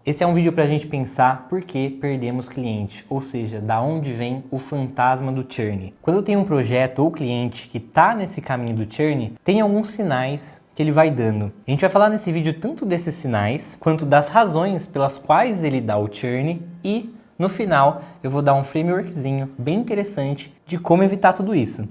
Esse é um vídeo para a gente pensar por que perdemos cliente, ou seja, da onde vem o fantasma do churn. Quando eu tenho um projeto ou cliente que está nesse caminho do churn, tem alguns sinais que ele vai dando. A gente vai falar nesse vídeo tanto desses sinais, quanto das razões pelas quais ele dá o churn e, no final, eu vou dar um frameworkzinho bem interessante de como evitar tudo isso.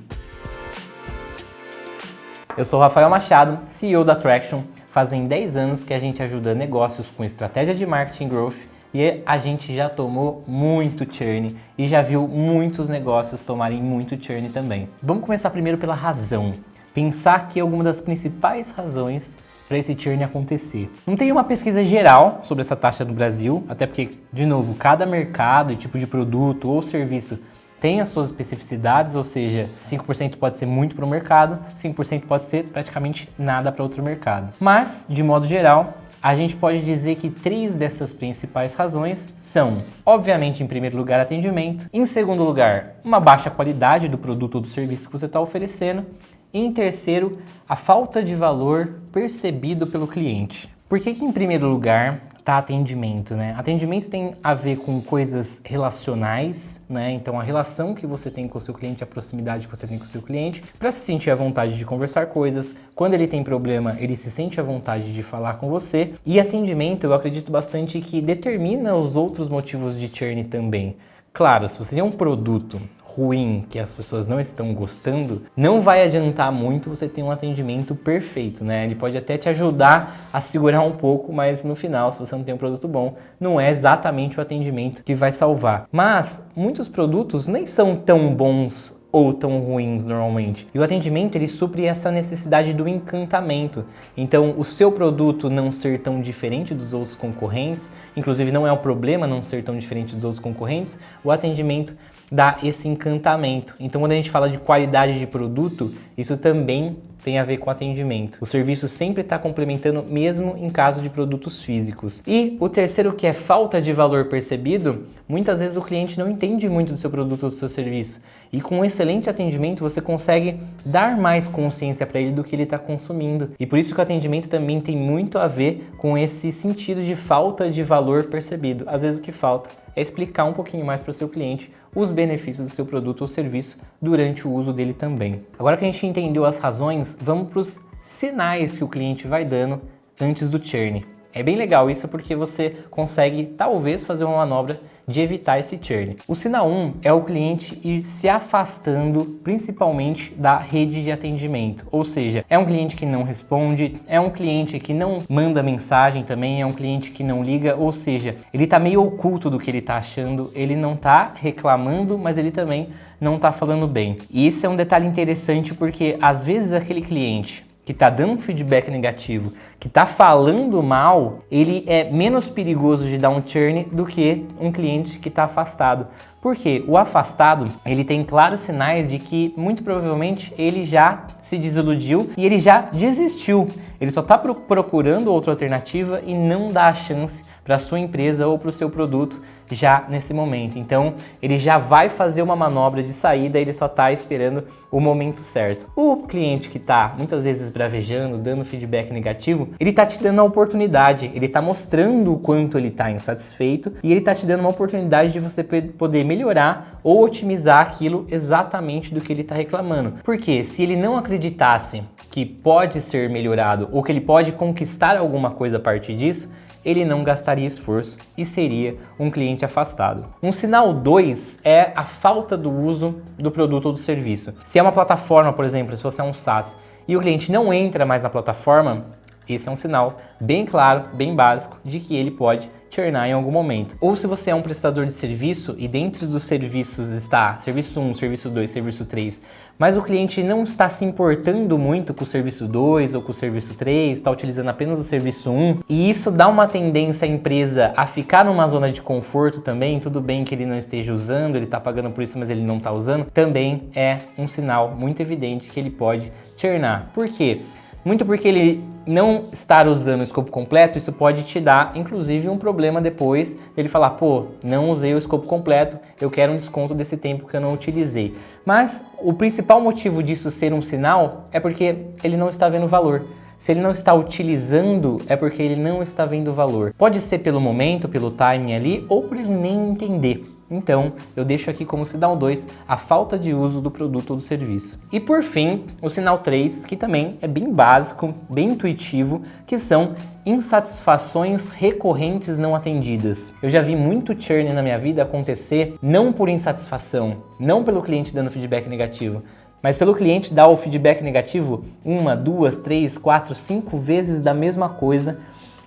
Eu sou o Rafael Machado, CEO da Traction. Fazem 10 anos que a gente ajuda negócios com estratégia de marketing growth e a gente já tomou muito churn e já viu muitos negócios tomarem muito churn também. Vamos começar primeiro pela razão. Pensar aqui alguma das principais razões para esse churn acontecer. Não tem uma pesquisa geral sobre essa taxa no Brasil, até porque, de novo, cada mercado e tipo de produto ou serviço tem as suas especificidades, ou seja, 5% pode ser muito para o mercado, 5% pode ser praticamente nada para outro mercado. Mas, de modo geral, a gente pode dizer que 3 dessas principais razões são, obviamente, em primeiro lugar, atendimento, em segundo lugar, uma baixa qualidade do produto ou do serviço que você está oferecendo, e em terceiro, a falta de valor percebido pelo cliente. Por que em primeiro lugar está atendimento, né? Atendimento tem a ver com coisas relacionais, né? Então a relação que você tem com o seu cliente, a proximidade que você tem com o seu cliente, para se sentir à vontade de conversar coisas. Quando ele tem problema, ele se sente à vontade de falar com você. E atendimento, eu acredito bastante que determina os outros motivos de churn também. Claro, se você tem um produto ruim que as pessoas não estão gostando, não vai adiantar muito você ter um atendimento perfeito, né? Ele pode até te ajudar a segurar um pouco, mas no final, se você não tem um produto bom, não é exatamente o atendimento que vai salvar. Mas muitos produtos nem são tão bons ou tão ruins normalmente. E o atendimento, ele supre essa necessidade do encantamento. Então, o seu produto não ser tão diferente dos outros concorrentes, inclusive não é o problema não ser tão diferente dos outros concorrentes, o atendimento dá esse encantamento. Então, quando a gente fala de qualidade de produto, isso também tem a ver com atendimento. O serviço sempre está complementando, mesmo em caso de produtos físicos. E o terceiro, que é falta de valor percebido, muitas vezes o cliente não entende muito do seu produto ou do seu serviço. E com um excelente atendimento, você consegue dar mais consciência para ele do que ele está consumindo. E por isso que o atendimento também tem muito a ver com esse sentido de falta de valor percebido. Às vezes o que falta é explicar um pouquinho mais para o seu cliente os benefícios do seu produto ou serviço durante o uso dele também. Agora que a gente entendeu as razões, vamos para os sinais que o cliente vai dando antes do churn. É bem legal isso porque você consegue, talvez, fazer uma manobra de evitar esse churn. O sinal 1 é o cliente ir se afastando principalmente da rede de atendimento. Ou seja, é um cliente que não responde, é um cliente que não manda mensagem também, é um cliente que não liga, ou seja, ele está meio oculto do que ele está achando, ele não está reclamando, mas ele também não está falando bem. E isso é um detalhe interessante porque às vezes aquele cliente que está dando um feedback negativo, que está falando mal, ele é menos perigoso de dar um churn do que um cliente que está afastado. Porque o afastado, ele tem claros sinais de que muito provavelmente ele já se desiludiu e ele já desistiu. Ele só está procurando outra alternativa e não dá a chance para a sua empresa ou para o seu produto já nesse momento. Então, ele já vai fazer uma manobra de saída, ele só está esperando o momento certo. O cliente que está muitas vezes bravejando, dando feedback negativo, ele está te dando a oportunidade, ele está mostrando o quanto ele está insatisfeito e ele está te dando uma oportunidade de você poder melhorar ou otimizar aquilo exatamente do que ele está reclamando. Porque se ele não acreditasse que pode ser melhorado ou que ele pode conquistar alguma coisa a partir disso, ele não gastaria esforço e seria um cliente afastado. Um sinal 2 é a falta do uso do produto ou do serviço. Se é uma plataforma, por exemplo, se você é um SaaS e o cliente não entra mais na plataforma, esse é um sinal bem claro, bem básico, de que ele pode churnar em algum momento. Ou se você é um prestador de serviço e dentro dos serviços está serviço 1, serviço 2, serviço 3, mas o cliente não está se importando muito com o serviço 2 ou com o serviço 3, está utilizando apenas o serviço 1, e isso dá uma tendência à empresa a ficar numa zona de conforto também, tudo bem que ele não esteja usando, ele está pagando por isso, mas ele não está usando, também é um sinal muito evidente que ele pode churnar. Por quê? Muito porque ele não estar usando o escopo completo, isso pode te dar, inclusive, um problema depois dele falar, pô, não usei o escopo completo, eu quero um desconto desse tempo que eu não utilizei. Mas o principal motivo disso ser um sinal é porque ele não está vendo valor. Se ele não está utilizando, é porque ele não está vendo valor. Pode ser pelo momento, pelo timing ali, ou por ele nem entender. Então, eu deixo aqui como sinal 2 a falta de uso do produto ou do serviço. E por fim, o sinal 3, que também é bem básico, bem intuitivo, que são insatisfações recorrentes não atendidas. Eu já vi muito churn na minha vida acontecer não por insatisfação, não pelo cliente dando feedback negativo, mas pelo cliente dar o feedback negativo 1, 2, 3, 4, 5 vezes da mesma coisa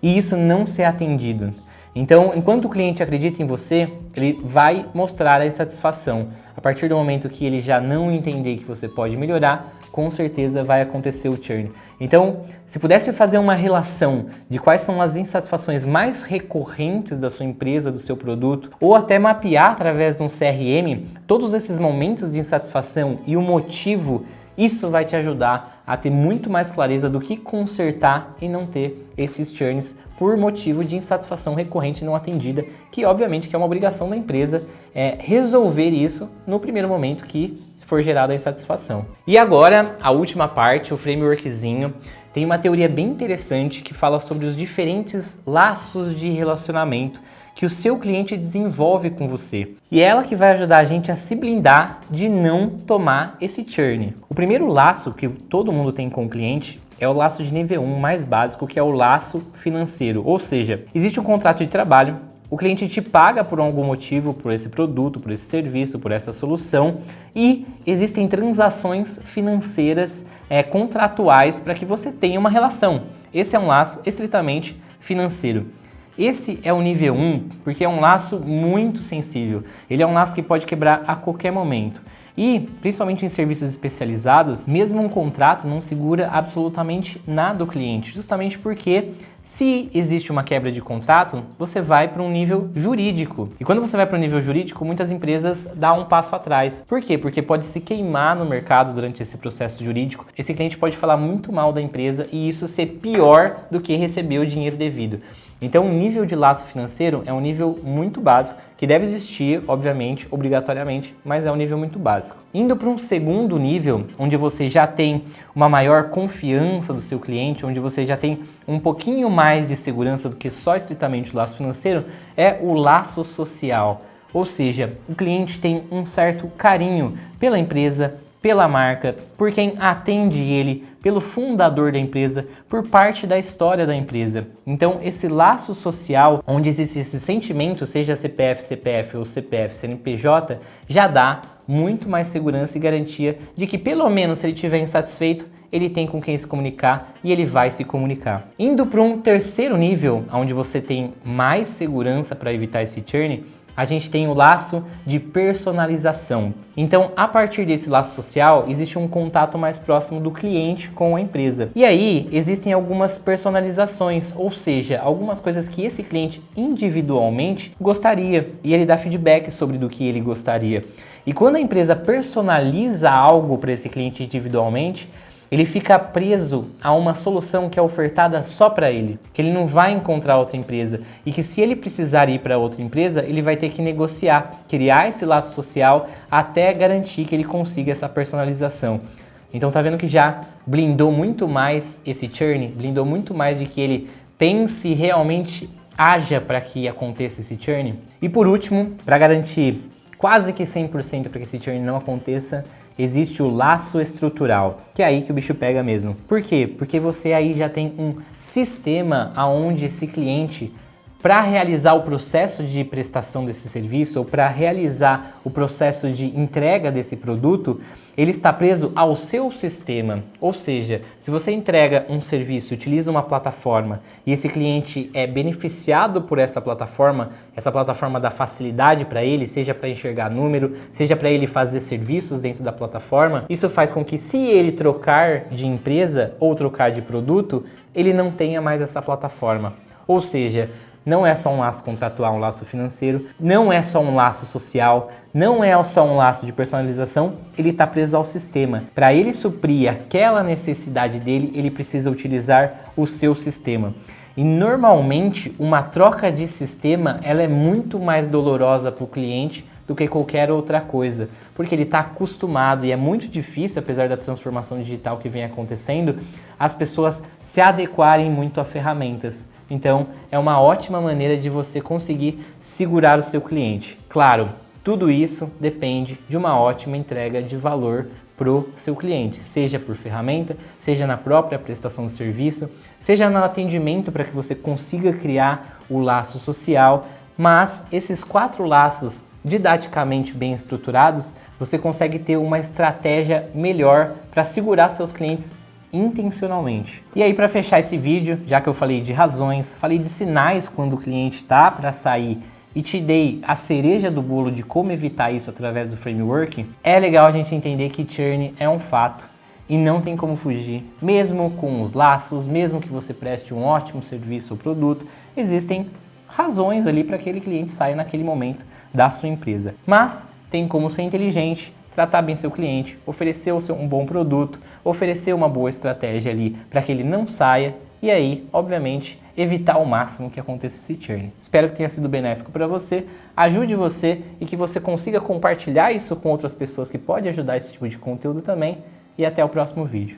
e isso não ser atendido. Então, enquanto o cliente acredita em você, ele vai mostrar a insatisfação. A partir do momento que ele já não entender que você pode melhorar, com certeza vai acontecer o churn. Então, se pudesse fazer uma relação de quais são as insatisfações mais recorrentes da sua empresa, do seu produto, ou até mapear através de um CRM todos esses momentos de insatisfação e o motivo, isso vai te ajudar a ter muito mais clareza do que consertar e não ter esses churns por motivo de insatisfação recorrente não atendida, que obviamente que é uma obrigação da empresa resolver isso no primeiro momento que for gerada a insatisfação. E agora, a última parte, o frameworkzinho, tem uma teoria bem interessante que fala sobre os diferentes laços de relacionamento que o seu cliente desenvolve com você. E é ela que vai ajudar a gente a se blindar de não tomar esse churn. O primeiro laço que todo mundo tem com o cliente é o laço de nível 1 mais básico, que é o laço financeiro. Ou seja, existe um contrato de trabalho, o cliente te paga por algum motivo, por esse produto, por esse serviço, por essa solução e existem transações financeiras contratuais para que você tenha uma relação. Esse é um laço estritamente financeiro. Esse é o nível 1 porque é um laço muito sensível. Ele é um laço que pode quebrar a qualquer momento. E, principalmente em serviços especializados, mesmo um contrato não segura absolutamente nada do cliente, justamente porque se existe uma quebra de contrato, você vai para um nível jurídico. E quando você vai para um nível jurídico, muitas empresas dão um passo atrás. Por quê? Porque pode se queimar no mercado durante esse processo jurídico. Esse cliente pode falar muito mal da empresa e isso ser pior do que receber o dinheiro devido. Então, o nível de laço financeiro é um nível muito básico, que deve existir, obviamente, obrigatoriamente, mas é um nível muito básico. Indo para um segundo nível, onde você já tem uma maior confiança do seu cliente, onde você já tem um pouquinho mais de segurança do que só estritamente o laço financeiro, é o laço social. Ou seja, o cliente tem um certo carinho pela empresa, pela marca, por quem atende ele, pelo fundador da empresa, por parte da história da empresa. Então, esse laço social, onde existe esse sentimento, seja CPF, CPF ou CPF, CNPJ, já dá muito mais segurança e garantia de que, pelo menos, se ele estiver insatisfeito, ele tem com quem se comunicar e ele vai se comunicar. Indo para um terceiro nível, onde você tem mais segurança para evitar esse churn, a gente tem o laço de personalização. Então, a partir desse laço social, existe um contato mais próximo do cliente com a empresa. E aí, existem algumas personalizações, ou seja, algumas coisas que esse cliente individualmente gostaria e ele dá feedback sobre do que ele gostaria. E quando a empresa personaliza algo para esse cliente individualmente, ele fica preso a uma solução que é ofertada só para ele, que ele não vai encontrar outra empresa e que se ele precisar ir para outra empresa, ele vai ter que negociar, criar esse laço social até garantir que ele consiga essa personalização. Então tá vendo que já blindou muito mais esse churn, blindou muito mais de que ele pense e realmente haja para que aconteça esse churn. E por último, para garantir quase que 100% para que esse churn não aconteça, existe o laço estrutural, que é aí que o bicho pega mesmo. Por quê? Porque você aí já tem um sistema aonde esse cliente, para realizar o processo de prestação desse serviço ou para realizar o processo de entrega desse produto, ele está preso ao seu sistema. Ou seja, se você entrega um serviço, utiliza uma plataforma e esse cliente é beneficiado por essa plataforma dá facilidade para ele, seja para enxergar número, seja para ele fazer serviços dentro da plataforma, isso faz com que se ele trocar de empresa ou trocar de produto, ele não tenha mais essa plataforma. Ou seja, não é só um laço contratual, um laço financeiro, não é só um laço social, não é só um laço de personalização, ele está preso ao sistema. Para ele suprir aquela necessidade dele, ele precisa utilizar o seu sistema. E normalmente uma troca de sistema ela é muito mais dolorosa para o cliente do que qualquer outra coisa, porque ele está acostumado e é muito difícil, apesar da transformação digital que vem acontecendo, as pessoas se adequarem muito a ferramentas. Então é uma ótima maneira de você conseguir segurar o seu cliente. Claro, tudo isso depende de uma ótima entrega de valor para o seu cliente, seja por ferramenta, seja na própria prestação de serviço, seja no atendimento para que você consiga criar o laço social, mas esses 4 laços didaticamente bem estruturados, você consegue ter uma estratégia melhor para segurar seus clientes intencionalmente. E aí, para fechar esse vídeo, já que eu falei de razões, falei de sinais quando o cliente está para sair e te dei a cereja do bolo de como evitar isso através do framework, é legal a gente entender que churn é um fato e não tem como fugir. Mesmo com os laços, mesmo que você preste um ótimo serviço ou produto, existem razões ali para que aquele cliente saia naquele momento da sua empresa. Mas tem como ser inteligente, tratar bem seu cliente, oferecer um bom produto, oferecer uma boa estratégia ali para que ele não saia e aí, obviamente, evitar ao máximo que aconteça esse churn. Espero que tenha sido benéfico para você, ajude você e que você consiga compartilhar isso com outras pessoas que podem ajudar esse tipo de conteúdo também. E até o próximo vídeo.